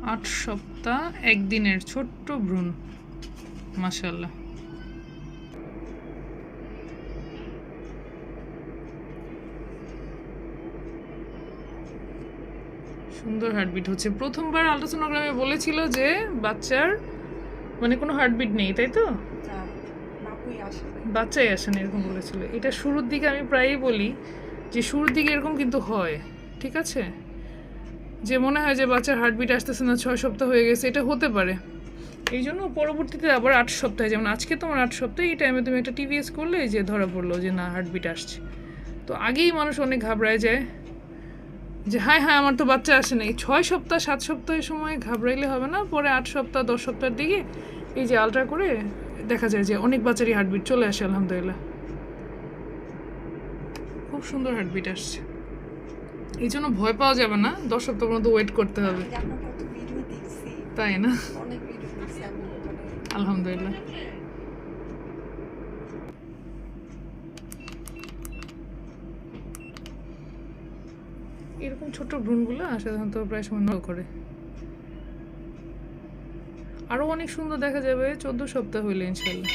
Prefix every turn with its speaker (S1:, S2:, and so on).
S1: 8 সপ্তাহ 1 দিনের ছোট্ট ভ্রূণ, মাশাআল্লাহ। সুন্দর হার্টবিট হচ্ছে। প্রথমবার আল্ট্রাসোনোগ্রামে বলেছিল যে বাচ্চার মানে কোনো হার্টবিট নেই, তাই তো? বাচ্চাই আসে না এরকম বলেছিল। এটা শুরুর দিকে আমি প্রায়ই বলি যে শুরুর দিকে এরকম কিন্তু হয়, ঠিক আছে? যে মনে হয় যে বাচ্চার হার্টবিট আসতেছে না, 6 সপ্তাহ হয়ে গেছে, এটা হতে পারে। এই জন্য পরবর্তীতে আবার 8 সপ্তাহে, যেমন আজকে তোমার 8 সপ্তাহে, এই টাইমে তুমি একটা টিভিএস করলে যে ধরা পড়লো যে না হার্টবিট আসছে, তো আগেই মানুষ অনেক ঘাবড়ায় যায় যে হায় হায় আমার তো বাচ্চা আসে না। এই 6 সপ্তাহ 7 সপ্তাহের সময় ঘাবড়াইলে হবে না, পরে 8 সপ্তাহ 10 সপ্তাহের দিকে এই যে আলট্রা করে দেখা যায় যে অনেক বাচ্চারই হার্টবিট চলে আসে আলহামদুলিল্লাহ। খুব সুন্দর হার্টবিট আসছে, এই জন্য ভয় পাওয়া যাবে না, 10 সপ্তাহ পর্যন্ত ওয়েট করতে হবে, তাই না? আলহামদুলিল্লাহ। এরকম ছোট ভ্রূণগুলো সাধারণত প্রায় সময় নড় করে। আরও অনেক সুন্দর দেখা যাবে 14 সপ্তাহ হইলে ইনশাল্লাহ।